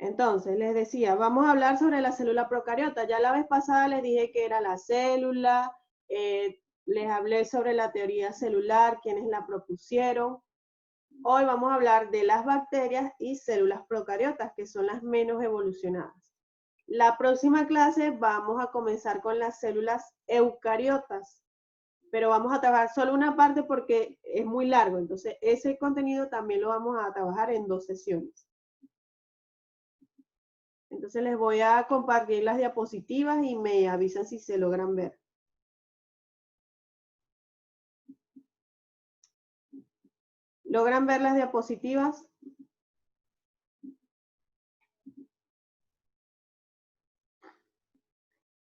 Entonces, les decía, vamos a hablar sobre la célula procariota. Ya la vez pasada les dije que era la célula, les hablé sobre la teoría celular, quienes la propusieron. Hoy vamos a hablar de las bacterias y células procariotas, que son las menos evolucionadas. La próxima clase vamos a comenzar con las células eucariotas, pero vamos a trabajar solo una parte porque es muy largo, entonces ese contenido también lo vamos a trabajar en 2 sesiones. Entonces les voy a compartir las diapositivas y me avisan si se logran ver. ¿Logran ver las diapositivas?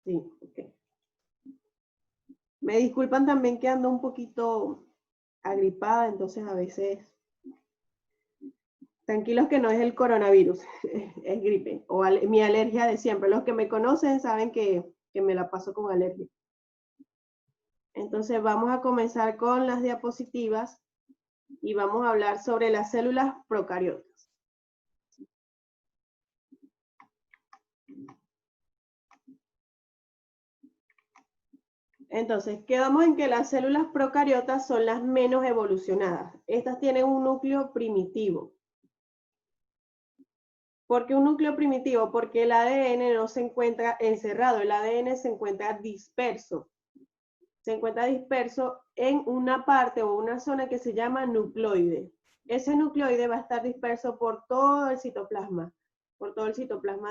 Sí, ok. Me disculpan también que ando un poquito agripada, entonces a veces... Tranquilos que no es el coronavirus, es gripe o mi alergia de siempre. Los que me conocen saben que me la paso con alergia. Entonces vamos a comenzar con las diapositivas y vamos a hablar sobre las células procariotas. Entonces, quedamos en que las células procariotas son las menos evolucionadas. Estas tienen un núcleo primitivo. ¿Por qué un núcleo primitivo? Porque el ADN no se encuentra encerrado, el ADN se encuentra disperso. Se encuentra disperso en una parte o una zona que se llama nucleoide. Ese nucleoide va a estar disperso por todo el citoplasma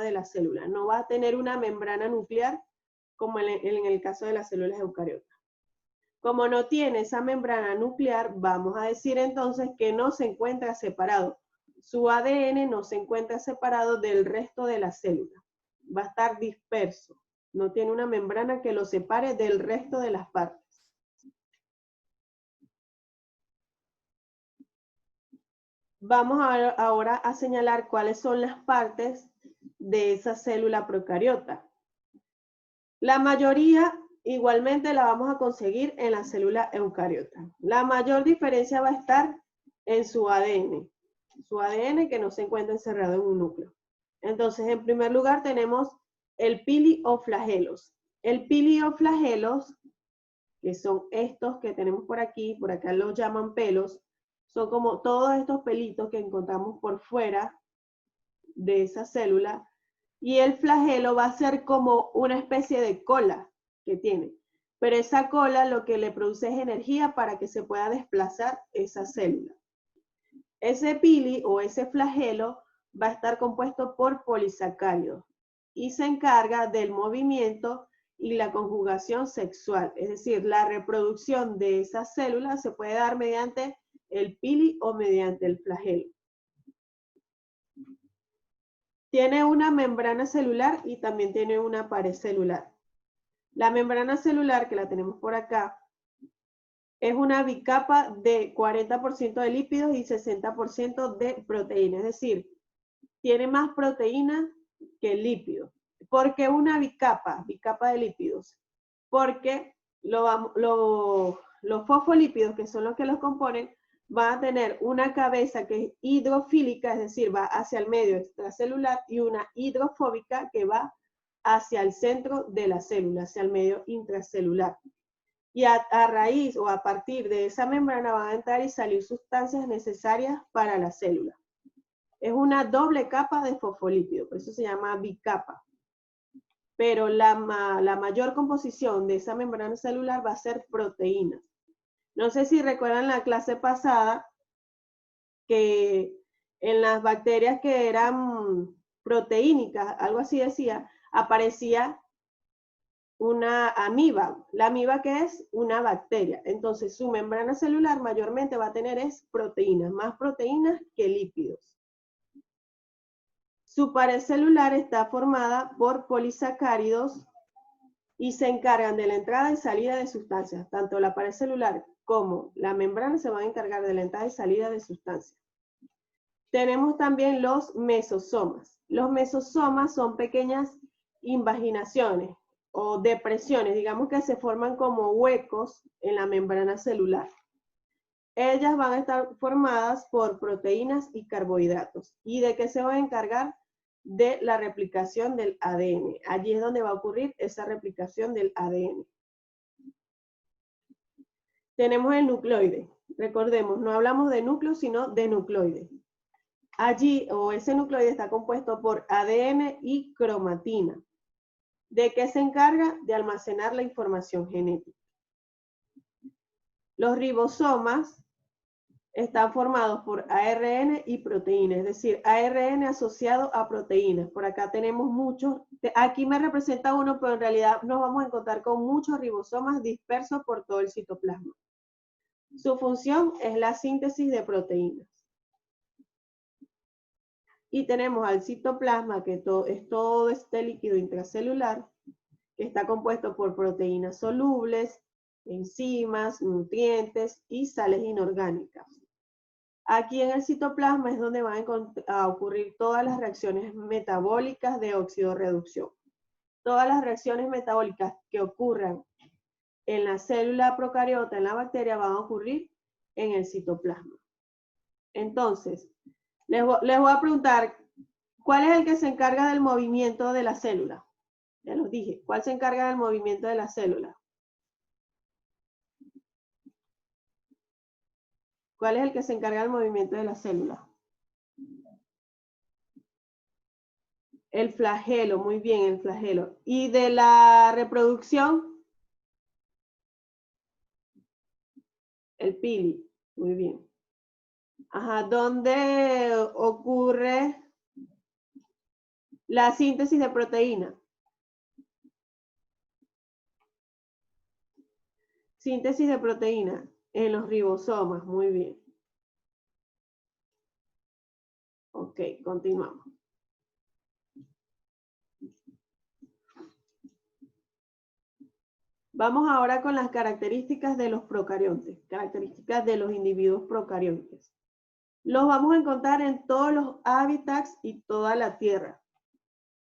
de la célula. No va a tener una membrana nuclear como en el caso de las células eucariotas. Como no tiene esa membrana nuclear, vamos a decir entonces que no se encuentra separado. Su ADN no se encuentra separado del resto de la célula. Va a estar disperso. No tiene una membrana que lo separe del resto de las partes. Vamos ahora a señalar cuáles son las partes de esa célula procariota. La mayoría igualmente la vamos a conseguir en la célula eucariota. La mayor diferencia va a estar en su ADN. Su ADN que no se encuentra encerrado en un núcleo. Entonces, en primer lugar tenemos el pili o flagelos. El pili o flagelos, que son estos que tenemos por acá los llaman pelos, son como todos estos pelitos que encontramos por fuera de esa célula, y el flagelo va a ser como una especie de cola que tiene, pero esa cola lo que le produce es energía para que se pueda desplazar esa célula. Ese pili o ese flagelo va a estar compuesto por polisacáridos y se encarga del movimiento y la conjugación sexual, es decir, la reproducción de esas células se puede dar mediante el pili o mediante el flagelo. Tiene una membrana celular y también tiene una pared celular. La membrana celular, que la tenemos por acá, es una bicapa de 40% de lípidos y 60% de proteína, es decir, tiene más proteína que lípidos. ¿Por qué una bicapa de lípidos? Porque los fosfolípidos, que son los que los componen, van a tener una cabeza que es hidrofílica, es decir, va hacia el medio extracelular, y una hidrofóbica que va hacia el centro de la célula, hacia el medio intracelular. Y a raíz o a partir de esa membrana van a entrar y salir sustancias necesarias para la célula. Es una doble capa de fosfolípido, por eso se llama bicapa. Pero la mayor composición de esa membrana celular va a ser proteína. No sé si recuerdan la clase pasada que en las bacterias que eran proteínicas, algo así decía, aparecía una amiba. La amiba, que es una bacteria. Entonces su membrana celular mayormente va a tener es proteínas, más proteínas que lípidos. Su pared celular está formada por polisacáridos y se encargan de la entrada y salida de sustancias. Tanto la pared celular como la membrana se van a encargar de la entrada y salida de sustancias. Tenemos también los mesosomas. Los mesosomas son pequeñas invaginaciones o depresiones, digamos que se forman como huecos en la membrana celular. Ellas van a estar formadas por proteínas y carbohidratos. ¿Y de qué se van a encargar? de la replicación del ADN. Allí es donde va a ocurrir esa replicación del ADN. Tenemos el nucleoide. Recordemos, no hablamos de núcleo, sino de nucleoide. Allí, o ese nucleoide está compuesto por ADN y cromatina. ¿De qué se encarga? De almacenar la información genética. Los ribosomas están formados por ARN y proteínas, es decir, ARN asociado a proteínas. Por acá tenemos muchos, aquí me representa uno, pero en realidad nos vamos a encontrar con muchos ribosomas dispersos por todo el citoplasma. Su función es la síntesis de proteínas. Y tenemos al citoplasma, que es todo este líquido intracelular, que está compuesto por proteínas solubles, enzimas, nutrientes y sales inorgánicas. Aquí en el citoplasma es donde van a ocurrir todas las reacciones metabólicas de oxidorreducción. Todas las reacciones metabólicas que ocurran en la célula procariota, en la bacteria, van a ocurrir en el citoplasma. Entonces, les voy a preguntar, ¿cuál es el que se encarga del movimiento de la célula? Ya los dije, ¿cuál se encarga del movimiento de la célula? ¿Cuál es el que se encarga del movimiento de la célula? El flagelo, muy bien, el flagelo. ¿Y de la reproducción? El pili, muy bien. Ajá, ¿dónde ocurre la síntesis de proteína? Síntesis de proteína en los ribosomas, muy bien. Ok, continuamos. Vamos ahora con las características de los procariontes, características de los individuos procariontes. Los vamos a encontrar en todos los hábitats y toda la Tierra.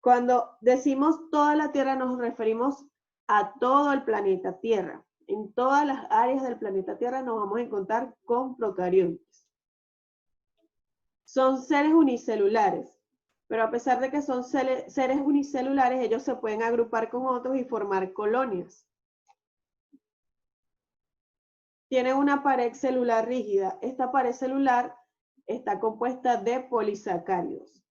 Cuando decimos toda la Tierra nos referimos a todo el planeta Tierra. En todas las áreas del planeta Tierra nos vamos a encontrar con procariontes. Son seres unicelulares, pero a pesar de que son seres unicelulares, ellos se pueden agrupar con otros y formar colonias. Tienen una pared celular rígida. Esta pared celular está compuesta de polisacáridos.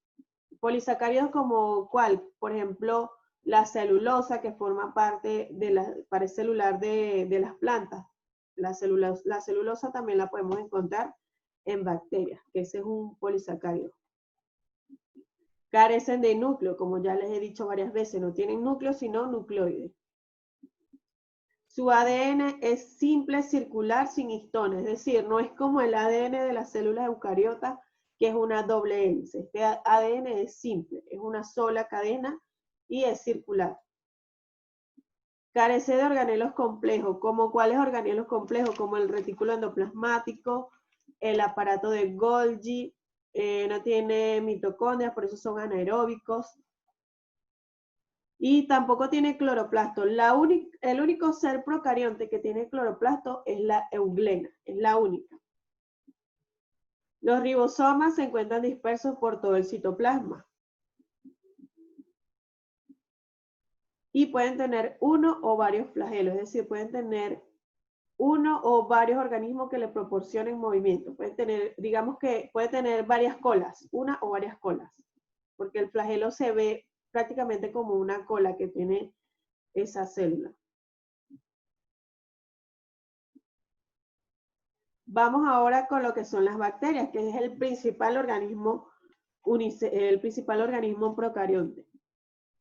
Polisacáridos como ¿cuál? Por ejemplo, la celulosa, que forma parte de la pared celular de las plantas. La celulosa también la podemos encontrar en bacterias, que ese es un polisacárido. Carecen de núcleo, como ya les he dicho varias veces, no tienen núcleo, sino nucleoides. Su ADN es simple, circular, sin histones, es decir, no es como el ADN de las células eucariotas, que es una doble hélice. Este ADN es simple, es una sola cadena y es circular. Carece de organelos complejos, como cuáles organelos complejos, como el retículo endoplasmático, el aparato de Golgi, no tiene mitocondrias, por eso son anaeróbicos. Y tampoco tiene cloroplasto. El único ser procarionte que tiene cloroplasto es la euglena, es la única. Los ribosomas se encuentran dispersos por todo el citoplasma. Y pueden tener uno o varios flagelos, es decir, pueden tener uno o varios organismos que le proporcionen movimiento. Pueden tener, digamos que puede tener varias colas, una o varias colas, porque el flagelo se ve prácticamente como una cola que tiene esa célula. Vamos ahora con lo que son las bacterias, que es el principal organismo procarionte.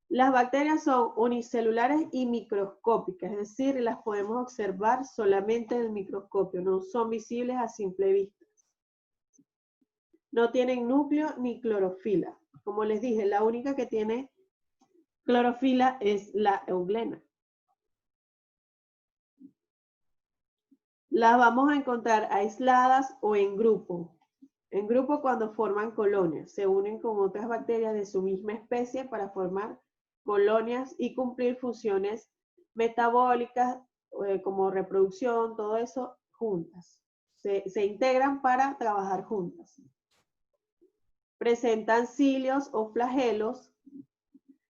Las bacterias son unicelulares y microscópicas, es decir, las podemos observar solamente en el microscopio, no son visibles a simple vista. No tienen núcleo ni clorofila. Como les dije, la única que tiene clorofila es la euglena. Las vamos a encontrar aisladas o en grupo. En grupo cuando forman colonias, se unen con otras bacterias de su misma especie para formar colonias y cumplir funciones metabólicas como reproducción, todo eso juntas. Se integran para trabajar juntas. presentan cilios o flagelos,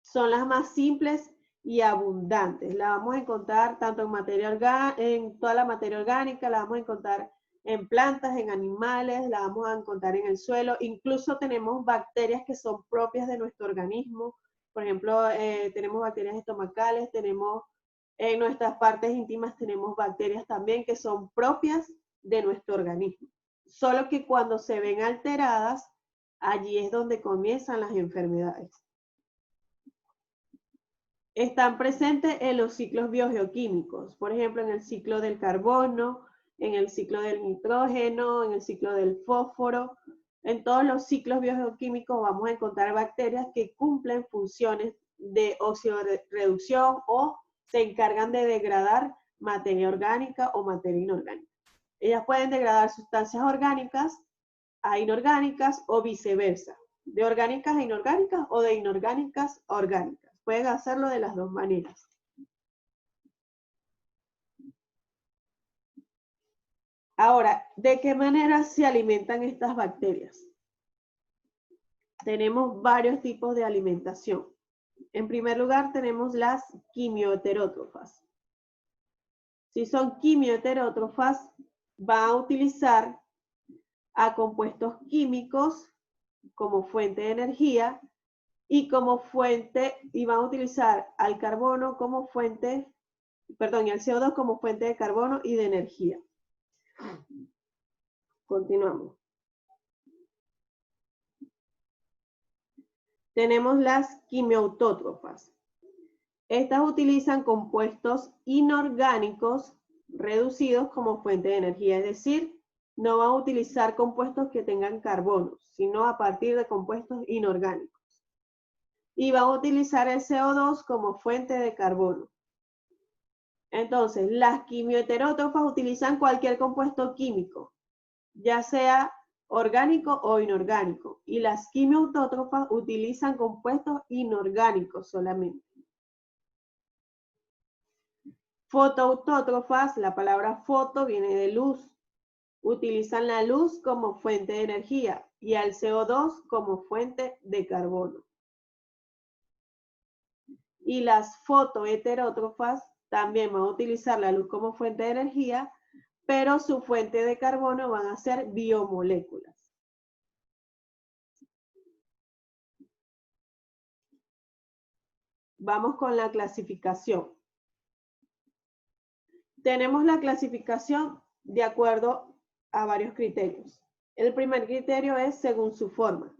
son las más simples y abundantes. La vamos a encontrar tanto en toda la materia orgánica, la vamos a encontrar en plantas, en animales, la vamos a encontrar en el suelo. Incluso tenemos bacterias que son propias de nuestro organismo. Por ejemplo, tenemos bacterias estomacales, tenemos en nuestras partes íntimas tenemos bacterias también que son propias de nuestro organismo. Solo que cuando se ven alteradas, allí es donde comienzan las enfermedades. Están presentes en los ciclos biogeoquímicos, por ejemplo, en el ciclo del carbono, en el ciclo del nitrógeno, en el ciclo del fósforo. En todos los ciclos biogeoquímicos vamos a encontrar bacterias que cumplen funciones de oxidorreducción o se encargan de degradar materia orgánica o materia inorgánica. Ellas pueden degradar sustancias orgánicas a inorgánicas o viceversa, de orgánicas a inorgánicas o de inorgánicas a orgánicas. Pueden hacerlo de las dos maneras. Ahora, ¿de qué manera se alimentan estas bacterias? Tenemos varios tipos de alimentación. En primer lugar, tenemos las quimioheterótrofas. Si son quimioheterótrofas, van a utilizar a compuestos químicos como fuente de energía y van a utilizar al carbono como fuente, perdón, y al CO2 como fuente de carbono y de energía. Continuamos. Tenemos las quimiautótrofas. Estas utilizan compuestos inorgánicos reducidos como fuente de energía, es decir, no van a utilizar compuestos que tengan carbono, sino a partir de compuestos inorgánicos. Y van a utilizar el CO2 como fuente de carbono. Entonces, las quimioheterótrofas utilizan cualquier compuesto químico, ya sea orgánico o inorgánico, y las quimiautótrofas utilizan compuestos inorgánicos solamente. Fotoautótrofas, la palabra foto viene de luz, utilizan la luz como fuente de energía y al CO2 como fuente de carbono. Y las fotoheterótrofas también van a utilizar la luz como fuente de energía, pero su fuente de carbono van a ser biomoléculas. Vamos con la clasificación. Tenemos la clasificación de acuerdo a varios criterios. El primer criterio es según su forma.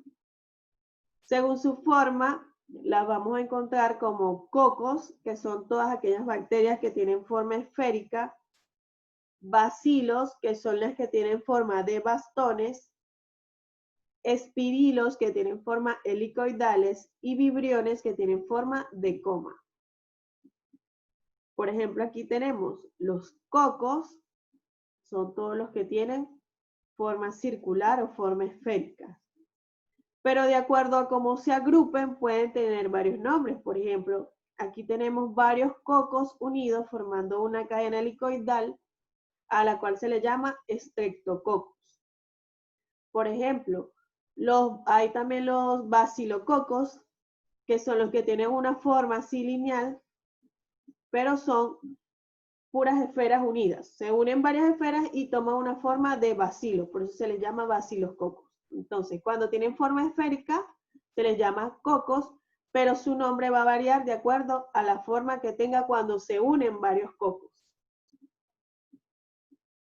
Según su forma, las vamos a encontrar como cocos, que son todas aquellas bacterias que tienen forma esférica, bacilos, que son las que tienen forma de bastones, espirilos, que tienen forma helicoidales, y vibriones, que tienen forma de coma. Por ejemplo, aquí tenemos los cocos, son todos los que tienen forma circular o forma esférica. Pero de acuerdo a cómo se agrupen, pueden tener varios nombres. Por ejemplo, aquí tenemos varios cocos unidos formando una cadena helicoidal a la cual se le llama streptococos. Por ejemplo, hay también los bacilococos, que son los que tienen una forma así lineal, pero son puras esferas unidas. Se unen varias esferas y toman una forma de bacilo, por eso se les llama bacilococos. Entonces, cuando tienen forma esférica, se les llama cocos, pero su nombre va a variar de acuerdo a la forma que tenga cuando se unen varios cocos.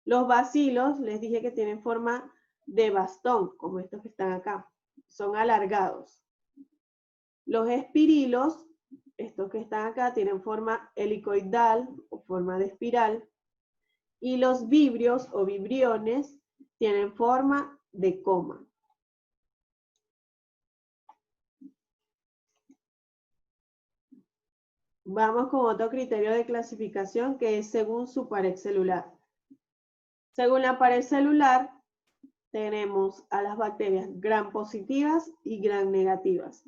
Los bacilos, les dije que tienen forma de bastón, como estos que están acá. Son alargados. Los espirilos, estos que están acá, tienen forma helicoidal o forma de espiral. Y los vibrios o vibriones tienen forma de coma. Vamos con otro criterio de clasificación que es según su pared celular. Según la pared celular, tenemos a las bacterias gram positivas y gram negativas.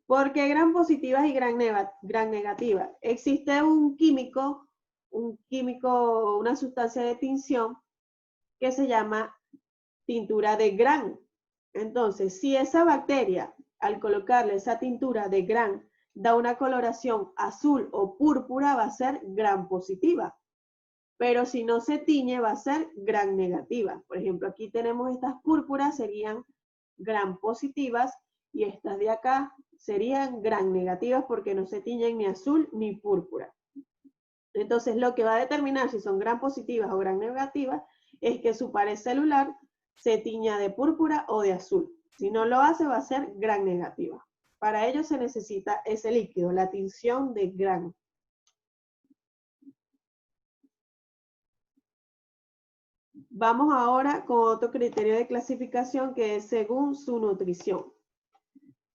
¿Por qué gram positivas y gram negativas? Existe un químico, una sustancia de tinción que se llama tintura de Gram. Entonces, si esa bacteria, al colocarle esa tintura de Gram, da una coloración azul o púrpura, va a ser Gram positiva. Pero si no se tiñe, va a ser Gram negativa. Por ejemplo, aquí tenemos estas púrpuras, serían Gram positivas, y estas de acá serían Gram negativas porque no se tiñen ni azul ni púrpura. Entonces, lo que va a determinar si son Gram positivas o Gram negativas es que su pared celular se tiña de púrpura o de azul. Si no lo hace, va a ser Gram negativa. Para ello se necesita ese líquido, la tinción de Gram. Vamos ahora con otro criterio de clasificación que es según su nutrición.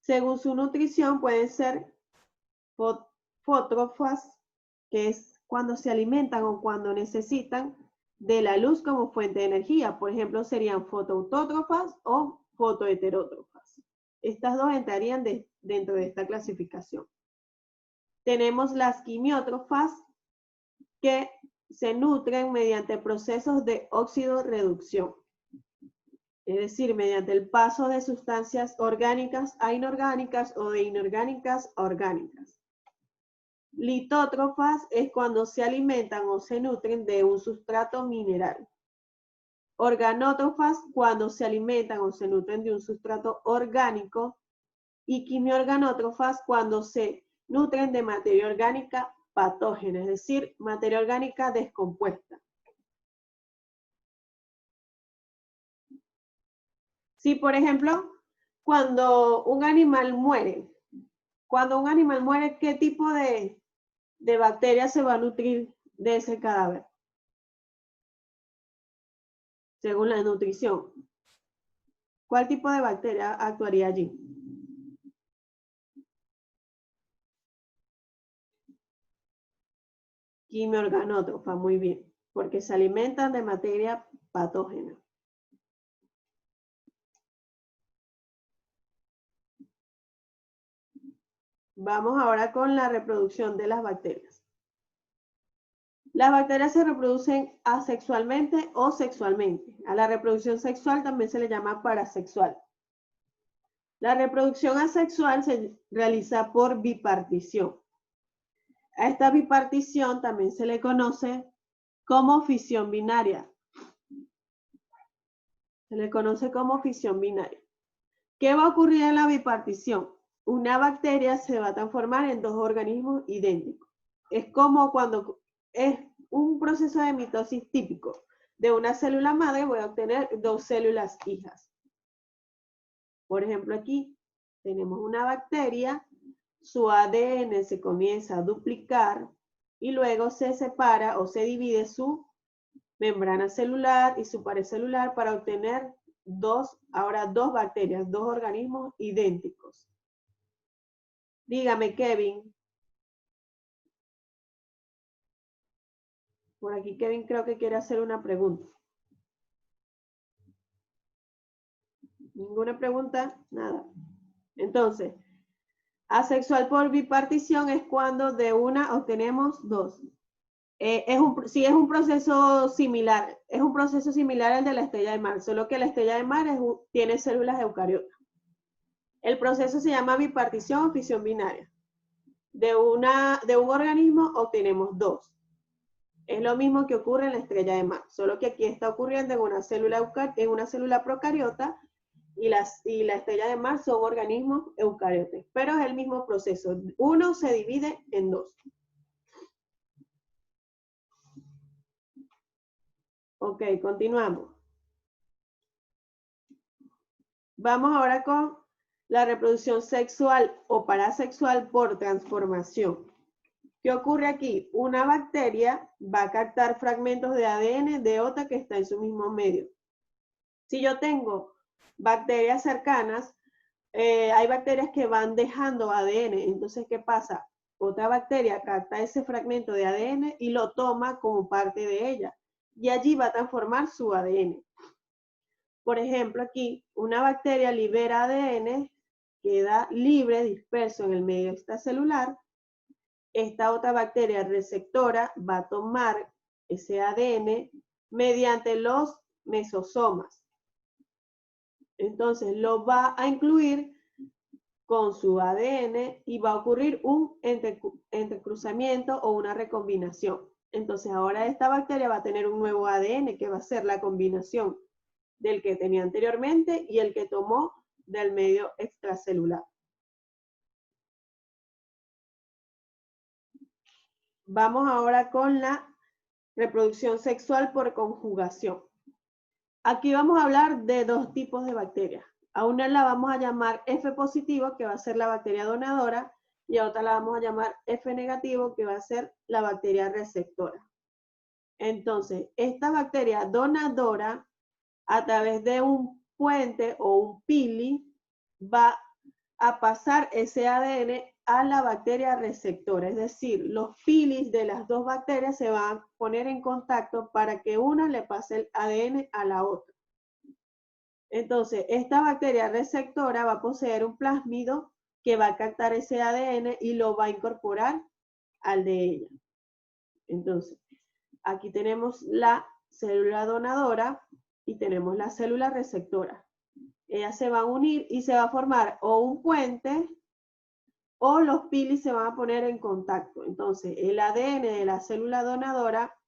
Según su nutrición pueden ser fotótrofas, que es cuando se alimentan o cuando necesitan de la luz como fuente de energía. Por ejemplo, serían fotoautótrofas o fotoheterótrofas. Estas dos entrarían dentro de esta clasificación. Tenemos las quimiótrofas, que se nutren mediante procesos de oxidorreducción. Es decir, mediante el paso de sustancias orgánicas a inorgánicas o de inorgánicas a orgánicas. Litótrofas es cuando se alimentan o se nutren de un sustrato mineral. Organótrofas cuando se alimentan o se nutren de un sustrato orgánico. Y quimiorganótrofas cuando se nutren de materia orgánica patógena, es decir, materia orgánica descompuesta. Si, por ejemplo, cuando un animal muere, ¿qué tipo de bacterias se va a nutrir de ese cadáver? Según la nutrición. ¿Cuál tipo de bacteria actuaría allí? Quimiorganótrofa, muy bien, porque se alimentan de materia patógena. Vamos ahora con la reproducción de las bacterias. Las bacterias se reproducen asexualmente o sexualmente. A la reproducción sexual también se le llama parasexual. La reproducción asexual se realiza por bipartición. A esta bipartición también se le conoce como fisión binaria. Se le conoce como fisión binaria. ¿Qué va a ocurrir en la bipartición? Una bacteria se va a transformar en dos organismos idénticos. Es como cuando es un proceso de mitosis típico. De una célula madre voy a obtener dos células hijas. Por ejemplo, aquí tenemos una bacteria, su ADN se comienza a duplicar y luego se separa o se divide su membrana celular y su pared celular para obtener dos bacterias, dos organismos idénticos. Dígame, Kevin. Por aquí Kevin creo que quiere hacer una pregunta. ¿Ninguna pregunta? Nada. Entonces, asexual por bipartición es cuando de una obtenemos dos. Sí, es un proceso similar. Es un proceso similar al de la estrella de mar, solo que la estrella de mar tiene células eucariotas. El proceso se llama bipartición o fisión binaria. De un organismo obtenemos dos. Es lo mismo que ocurre en la estrella de mar, solo que aquí está ocurriendo en una célula procariota y la estrella de mar son organismos eucariotas, pero es el mismo proceso. Uno se divide en dos. Ok, continuamos. Vamos ahora con la reproducción sexual o parasexual por transformación. ¿Qué ocurre aquí? Una bacteria va a captar fragmentos de ADN de otra que está en su mismo medio. Si yo tengo bacterias cercanas, hay bacterias que van dejando ADN. Entonces, ¿qué pasa? Otra bacteria capta ese fragmento de ADN y lo toma como parte de ella. Y allí va a transformar su ADN. Por ejemplo, aquí una bacteria libera ADN, queda libre, disperso en el medio extracelular. Esta otra bacteria receptora va a tomar ese ADN mediante los mesosomas. Entonces lo va a incluir con su ADN y va a ocurrir un entrecruzamiento o una recombinación. Entonces ahora esta bacteria va a tener un nuevo ADN que va a ser la combinación del que tenía anteriormente y el que tomó del medio extracelular. Vamos ahora con la reproducción sexual por conjugación. Aquí vamos a hablar de dos tipos de bacterias. A una la vamos a llamar F positivo, que va a ser la bacteria donadora, y a otra la vamos a llamar F negativo, que va a ser la bacteria receptora. Entonces, esta bacteria donadora, a través de un puente o un pili, va a pasar ese ADN a la bacteria receptora. Es decir, los pilis de las dos bacterias se van a poner en contacto para que una le pase el ADN a la otra. Entonces, esta bacteria receptora va a poseer un plásmido que va a captar ese ADN y lo va a incorporar al de ella. Entonces, aquí tenemos la célula donadora y tenemos la célula receptora. Ellas se van a unir y se va a formar o un puente o los pilis se van a poner en contacto. Entonces, el ADN de la célula donadora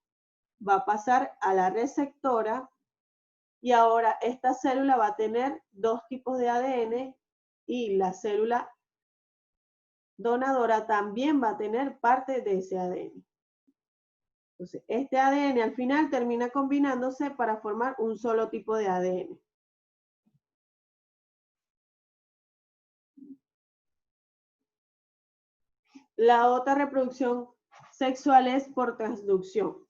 va a pasar a la receptora y ahora esta célula va a tener dos tipos de ADN y la célula donadora también va a tener parte de ese ADN. Entonces, este ADN al final termina combinándose para formar un solo tipo de ADN. La otra reproducción sexual es por transducción.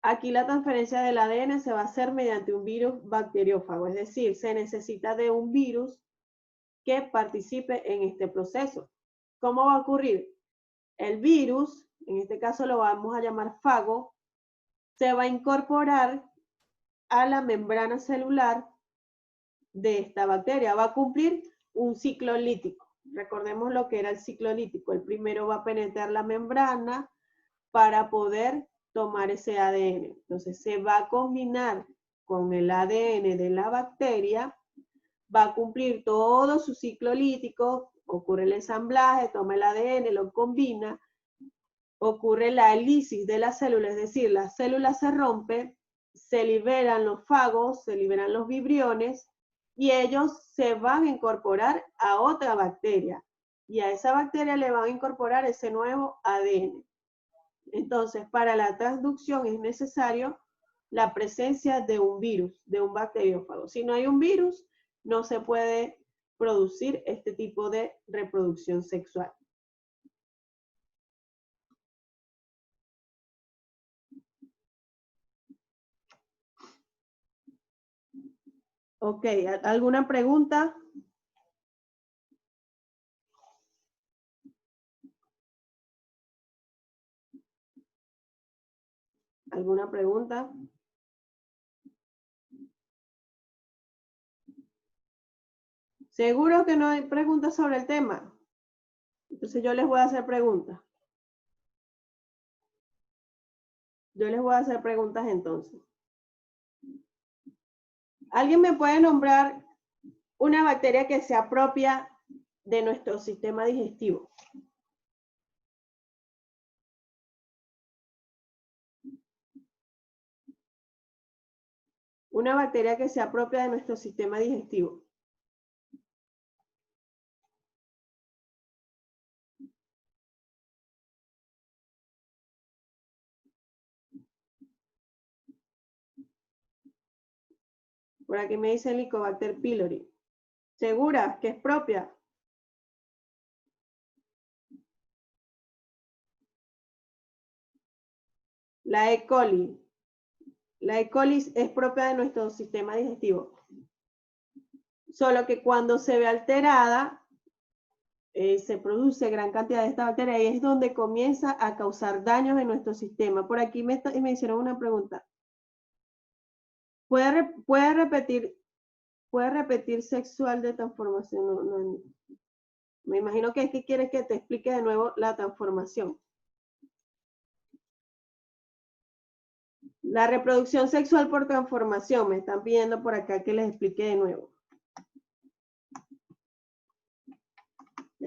Aquí la transferencia del ADN se va a hacer mediante un virus bacteriófago, es decir, se necesita de un virus que participe en este proceso. ¿Cómo va a ocurrir? El virus, en este caso lo vamos a llamar fago, se va a incorporar a la membrana celular de esta bacteria. Va a cumplir un ciclo lítico. Recordemos lo que era el ciclo lítico. El primero va a penetrar la membrana para poder tomar ese ADN. Entonces se va a combinar con el ADN de la bacteria, va a cumplir todo su ciclo lítico, ocurre el ensamblaje, toma el ADN, lo combina, ocurre la lisis de la célula, es decir, la célula se rompe, se liberan los fagos, se liberan los vibriones y ellos se van a incorporar a otra bacteria y a esa bacteria le van a incorporar ese nuevo ADN. Entonces, para la transducción es necesario la presencia de un virus, de un bacteriófago. Si no hay un virus, no se puede producir este tipo de reproducción sexual. Ok, ¿alguna pregunta? ¿Alguna pregunta? ¿Seguro que no hay preguntas sobre el tema? Entonces yo les voy a hacer preguntas. Yo les voy a hacer preguntas entonces. ¿Alguien me puede nombrar una bacteria que sea propia de nuestro sistema digestivo? Una bacteria que sea propia de nuestro sistema digestivo. Por aquí me dice Helicobacter pylori. ¿Segura que es propia? La E. coli. La E. coli es propia de nuestro sistema digestivo. Solo que cuando se ve alterada, se produce gran cantidad de esta bacteria y es donde comienza a causar daños en nuestro sistema. Por aquí me hicieron una pregunta. ¿Puede repetir sexual de transformación? No. Me imagino que es que quieres que te explique de nuevo la transformación. La reproducción sexual por transformación, me están pidiendo por acá que les explique de nuevo.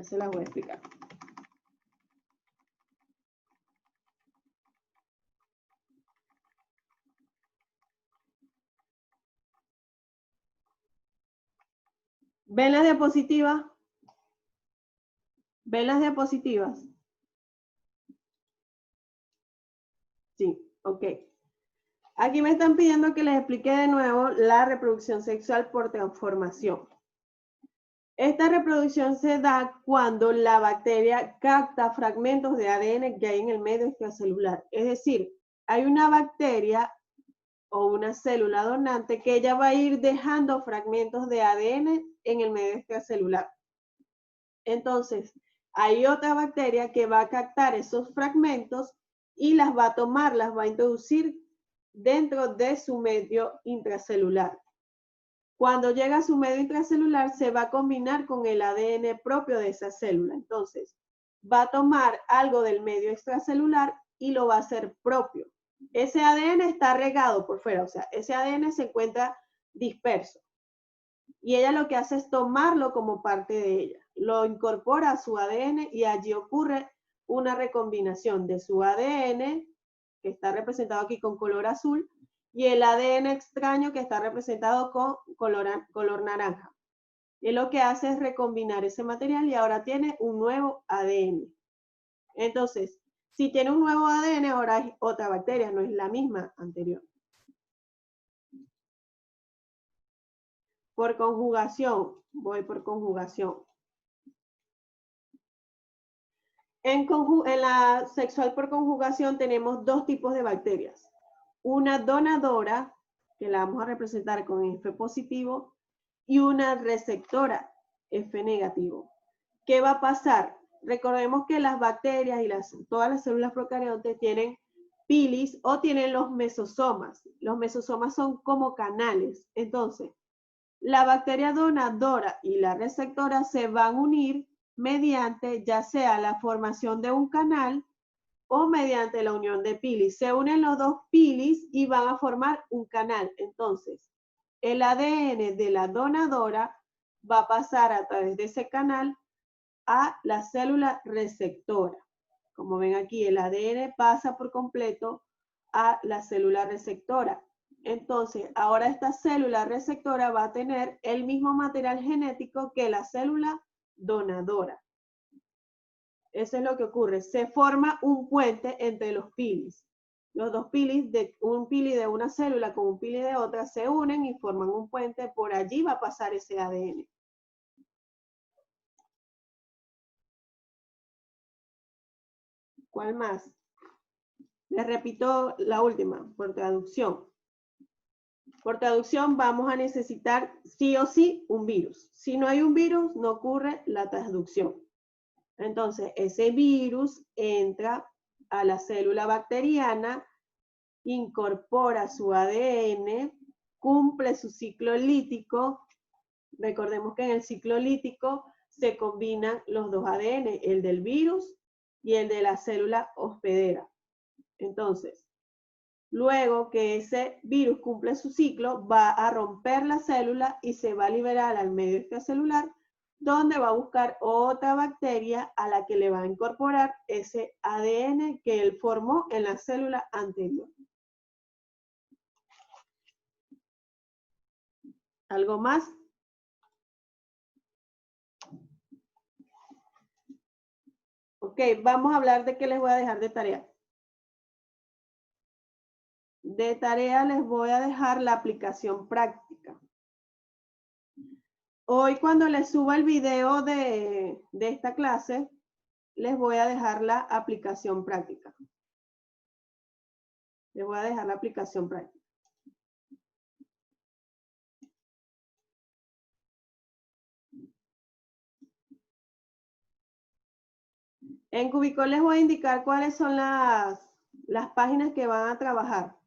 Ya se las voy a explicar. ¿Ven las diapositivas? ¿Ven las diapositivas? Sí, ok. Aquí me están pidiendo que les explique de nuevo la reproducción sexual por transformación. Esta reproducción se da cuando la bacteria capta fragmentos de ADN que hay en el medio extracelular. Es decir, hay una bacteria o una célula donante que ella va a ir dejando fragmentos de ADN en el medio extracelular. Entonces, hay otra bacteria que va a captar esos fragmentos y las va a tomar, las va a introducir dentro de su medio intracelular. Cuando llega a su medio intracelular, se va a combinar con el ADN propio de esa célula. Entonces, va a tomar algo del medio extracelular y lo va a hacer propio. Ese ADN está regado por fuera, o sea, ese ADN se encuentra disperso. Y ella lo que hace es tomarlo como parte de ella. Lo incorpora a su ADN y allí ocurre una recombinación de su ADN, que está representado aquí con color azul, y el ADN extraño que está representado con color naranja. Y lo que hace es recombinar ese material y ahora tiene un nuevo ADN. Entonces, si tiene un nuevo ADN, ahora es otra bacteria, no es la misma anterior. Por conjugación, voy por conjugación. En la sexual por conjugación tenemos dos tipos de bacterias. Una donadora, que la vamos a representar con F positivo, y una receptora, F negativo. ¿Qué va a pasar? Recordemos que las bacterias y todas las células procariontes tienen pilis o tienen los mesosomas. Los mesosomas son como canales. Entonces, la bacteria donadora y la receptora se van a unir mediante ya sea la formación de un canal o mediante la unión de pilis. Se unen los dos pilis y van a formar un canal. Entonces, el ADN de la donadora va a pasar a través de ese canal a la célula receptora. Como ven aquí, el ADN pasa por completo a la célula receptora. Entonces, ahora esta célula receptora va a tener el mismo material genético que la célula donadora. Eso es lo que ocurre. Se forma un puente entre los pilis. Los dos pilis, un pili de una célula con un pili de otra, se unen y forman un puente. Por allí va a pasar ese ADN. ¿Cuál más? Les repito la última, por traducción. Por traducción vamos a necesitar sí o sí un virus. Si no hay un virus, no ocurre la transducción. Entonces, ese virus entra a la célula bacteriana, incorpora su ADN, cumple su ciclo lítico. Recordemos que en el ciclo lítico se combinan los dos ADN, el del virus y el de la célula hospedera. Entonces, luego que ese virus cumple su ciclo, va a romper la célula y se va a liberar al medio extracelular, donde va a buscar otra bacteria a la que le va a incorporar ese ADN que él formó en la célula anterior. ¿Algo más? Ok, vamos a hablar de qué les voy a dejar de tarea. De tarea les voy a dejar la aplicación práctica. Hoy cuando les suba el video de esta clase, les voy a dejar la aplicación práctica. Les voy a dejar la aplicación práctica. En Cubicol les voy a indicar cuáles son las páginas que van a trabajar.